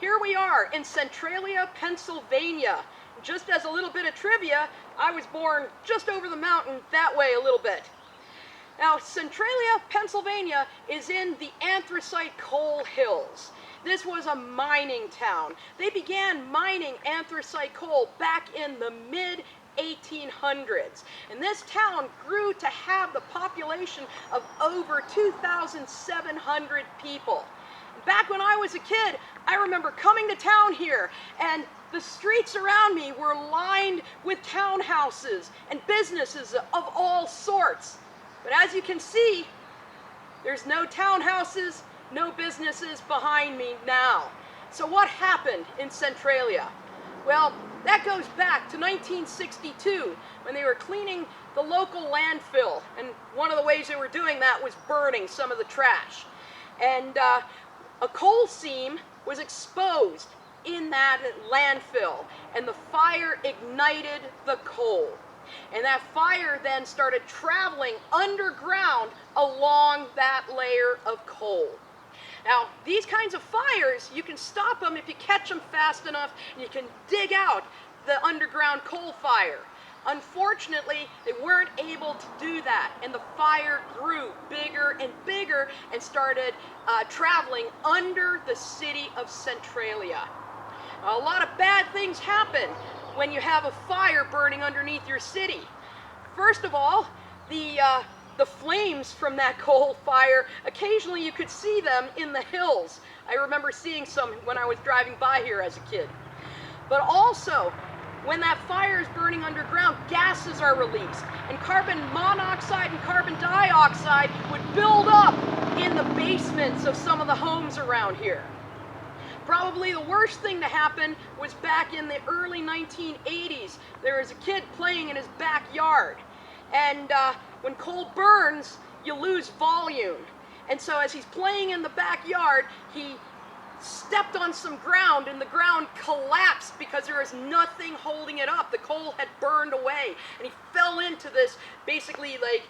here we are in Centralia, Pennsylvania. Just as a little bit of trivia, I was born just over the mountain that way a little bit. Now, Centralia, Pennsylvania is in the anthracite coal hills. This was a mining town. They began mining anthracite coal back in the mid-1800s. And this town grew to have the population of over 2,700 people. Back when I was a kid, I remember coming to town here, and the streets around me were lined with townhouses and businesses of all sorts. But as you can see, there's no townhouses, no businesses behind me now. So what happened in Centralia? Well, that goes back to 1962 when they were cleaning the local landfill. And one of the ways they were doing that was burning some of the trash. And a coal seam was exposed in that landfill, and the fire ignited the coal. And that fire then started traveling underground along that layer of coal. Now, these kinds of fires, you can stop them if you catch them fast enough, and you can dig out the underground coal fire. Unfortunately, they weren't able to do that, and the fire grew bigger and bigger and started traveling under the city of Centralia. Now, a lot of bad things happen when you have a fire burning underneath your city. First of all, the flames from that coal fire, occasionally you could see them in the hills. I remember seeing some when I was driving by here as a kid. But also, when that fire is burning underground, gases are released, and carbon monoxide and carbon dioxide would build up in the basements of some of the homes around here. Probably the worst thing to happen was back in the early 1980s. There was a kid playing in his backyard, and when coal burns, you lose volume. And so as he's playing in the backyard, he stepped on some ground, and the ground collapsed because there was nothing holding it up. The coal had burned away, and he fell into this basically like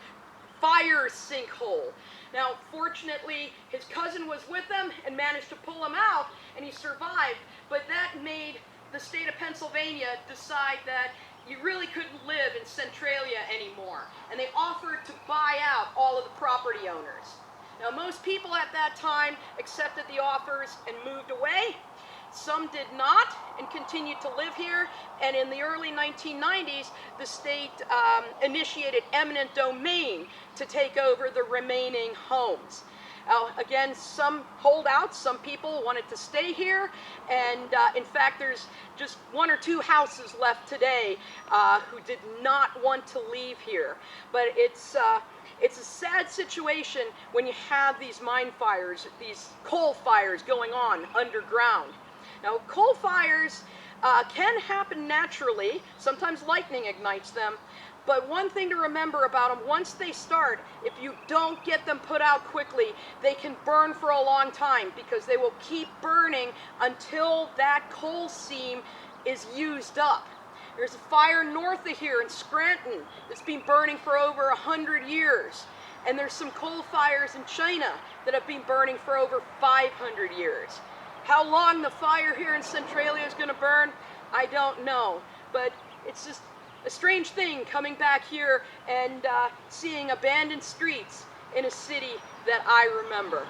fire sinkhole. Now, fortunately, his cousin was with him and managed to pull him out, and he survived. But that made the state of Pennsylvania decide that you really couldn't live in Centralia anymore, and they offered to buy out all of the property owners. Now, most people at that time accepted the offers and moved away. Some did not and continued to live here. And in the early 1990s, the state initiated eminent domain to take over the remaining homes. Again, some holdouts, some people wanted to stay here, and in fact, there's just one or two houses left today who did not want to leave here. But it's a sad situation when you have these mine fires, these coal fires going on underground. Now, coal fires can happen naturally. Sometimes lightning ignites them. But one thing to remember about them, once they start, if you don't get them put out quickly, they can burn for a long time because they will keep burning until that coal seam is used up. There's a fire north of here in Scranton that's been burning for over 100 years. And there's some coal fires in China that have been burning for over 500 years. How long the fire here in Centralia is going to burn, I don't know. But it's just a strange thing coming back here and seeing abandoned streets in a city that I remember.